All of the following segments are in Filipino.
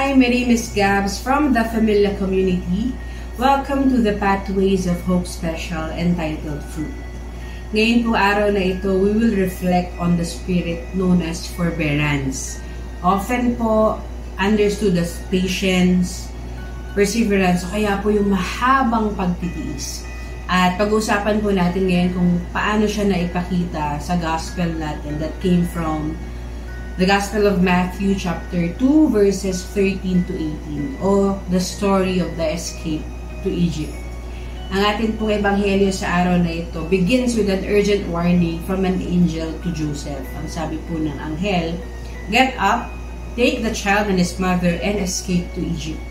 Hi, my name is Gabs from the Familia community. Welcome to the Pathways of Hope special entitled Fruit. Ngayon po araw na ito, we will reflect on the spirit known as forbearance. Often po understood as patience, perseverance, o kaya po yung mahabang pagtitiis. At pag-usapan po natin ngayon kung paano siya naipakita sa gospel natin that came from the Gospel of Matthew chapter 2 verses 13 to 18 o the story of the escape to Egypt. Ang atin pong ebanghelyo sa araw na ito begins with an urgent warning from an angel to Joseph. Ang sabi po ng anghel, "Get up, take the child and his mother and escape to Egypt.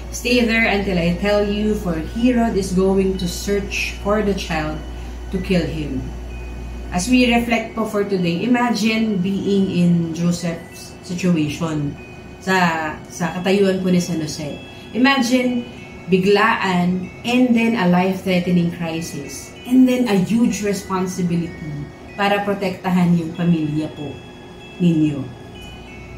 Stay there until I tell you, for Herod is going to search for the child to kill him." As we reflect po for today, imagine being in Joseph's situation sa katayuan po ni San Jose. Imagine biglaan and then a life-threatening crisis and then a huge responsibility para protektahan yung pamilya po ninyo.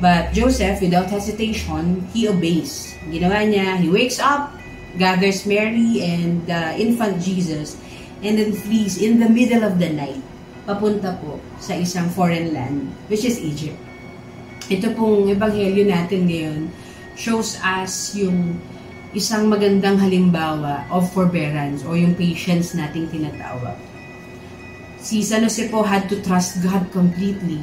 But Joseph, without hesitation, he obeys. Ginawa niya, he wakes up, gathers Mary and the infant Jesus, and then flees in the middle of the night papunta po sa isang foreign land, which is Egypt. Ito pong ebanghelyo natin ngayon shows us yung isang magandang halimbawa of forbearance o yung patience nating tinatawag. Si San Jose po had to trust God completely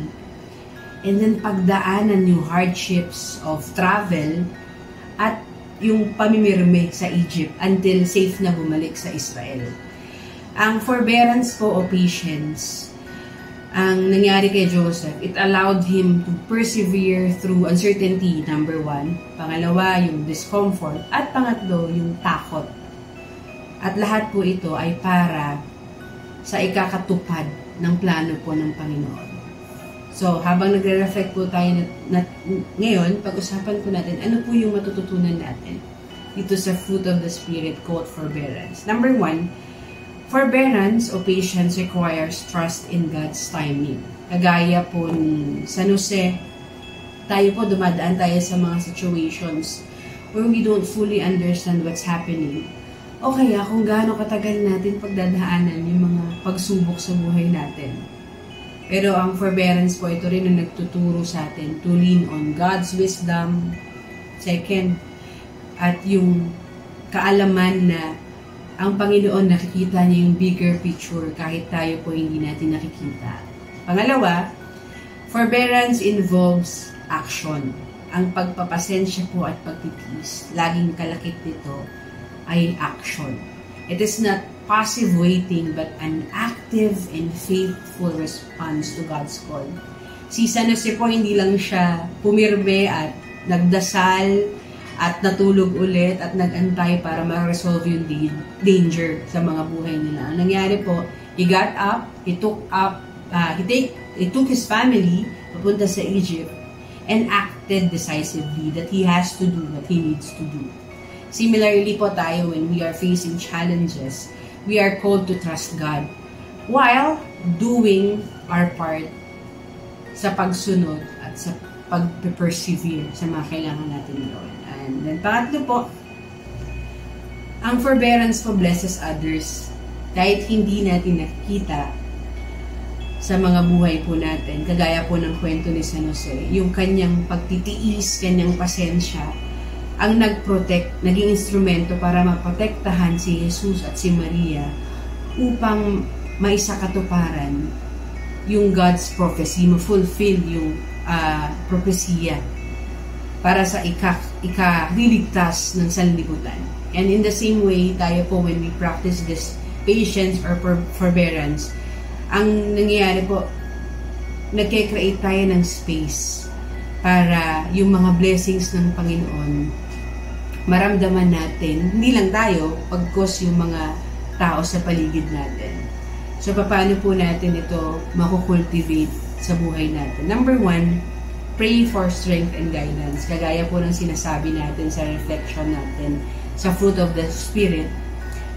and then pagdaanan yung hardships of travel at yung pamimirme sa Egypt until safe na bumalik sa Israel. Ang forbearance po o patience, ang nangyari kay Joseph, it allowed him to persevere through uncertainty, number one. Pangalawa, yung discomfort. At pangatlo, yung takot. At lahat po ito ay para sa ikakatupad ng plano po ng Panginoon. So, habang nagre-reflect po tayo ngayon, pag-usapan po natin ano po yung matututunan natin dito sa fruit of the Spirit called forbearance. Number one, forbearance o patience requires trust in God's timing. Kagaya po ni San Jose, tayo po dumadaan tayo sa mga situations where we don't fully understand what's happening. O kaya kung gaano katagal natin pagdadaanan yung mga pagsubok sa buhay natin. Pero ang forbearance po, ito rin ang nagtuturo sa atin to lean on God's wisdom. Second, at yung kaalaman na ang Panginoon nakikita niya yung bigger picture kahit tayo po hindi natin nakikita. Pangalawa, forbearance involves action. Ang pagpapasensya po at pagtitiis, laging kalakip nito ay action. It is not passive waiting but an active and faithful response to God's call. Si San Jose po hindi lang siya pumirme at nagdasal at natulog ulit at nag-antay para ma-resolve yung danger sa mga buhay nila. Ang nangyari po, he got up, he took his family papunta sa Egypt and acted decisively that he has to do what he needs to do. Similarly po tayo, when we are facing challenges, we are called to trust God while doing our part sa pagsunod at sa pag-persevere sa mga kailangan natin gawin. And then, pangatlo po, ang forbearance po blesses others. Kahit hindi natin nakikita sa mga buhay po natin, kagaya po ng kwento ni San Jose, yung kanyang pagtitiis, kanyang pasensya, ang nag-protect, naging instrumento para maprotektahan si Jesus at si Maria upang maisakatuparan yung God's prophecy, ma-fulfill yung propesya para sa ikaliligtas ng sanlibutan. And in the same way, tayo po when we practice this patience or forbearance, ang nangyayari po, nagke-create tayo ng space para yung mga blessings ng Panginoon maramdaman natin, hindi lang tayo, pagkos yung mga tao sa paligid natin. So, paano po natin ito makukultivate sa buhay natin? Number one, pray for strength and guidance. Kagaya po ng sinasabi natin sa reflection natin sa fruit of the Spirit,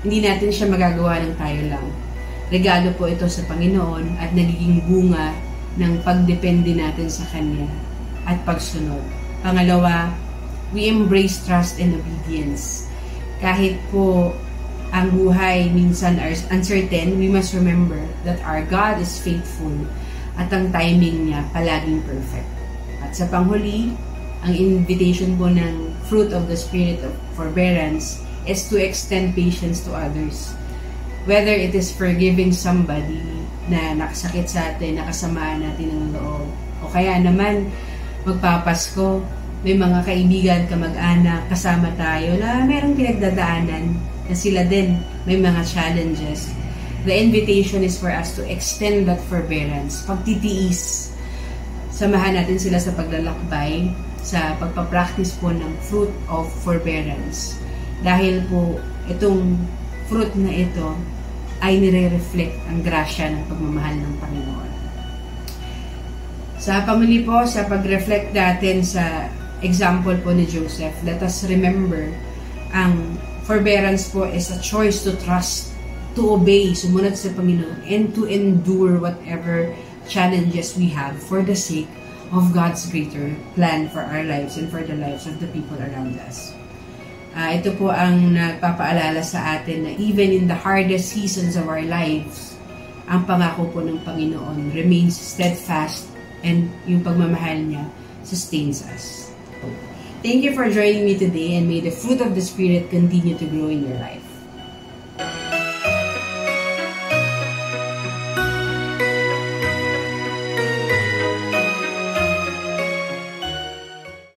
hindi natin siya magagawa ng tayo lang. Regalo po ito sa Panginoon at nagiging bunga ng pagdepende natin sa Kanya at pagsunod. Pangalawa, we embrace trust and obedience. Kahit po ang buhay minsan are uncertain, we must remember that our God is faithful at ang timing niya palaging perfect. At sa panghuli, ang invitation po ng fruit of the Spirit of forbearance is to extend patience to others. Whether it is forgiving somebody na nakasakit sa atin, nakasamaan natin ng loob, o kaya naman magpapasko, may mga kaibigan, kamag-anak, kasama tayo na merong pinagdadaanan na sila din may mga challenges. The invitation is for us to extend that forbearance, pagtitiis. Samahan natin sila sa paglalakbay, sa pagpapractice po ng fruit of forbearance. Dahil po itong fruit na ito ay nire-reflect ang grasya ng pagmamahal ng Panginoon. Sa pamuli po, sa pag-reflect natin sa example po ni Joseph, let us remember ang forbearance po is a choice to trust, to obey, sumunod sa Panginoon, and to endure whatever challenges we have for the sake of God's greater plan for our lives and for the lives of the people around us. Ito po ang nagpapaalala sa atin na even in the hardest seasons of our lives, ang pangako po ng Panginoon remains steadfast and yung pagmamahal niya sustains us. Thank you for joining me today, and may the fruit of the Spirit continue to grow in your life.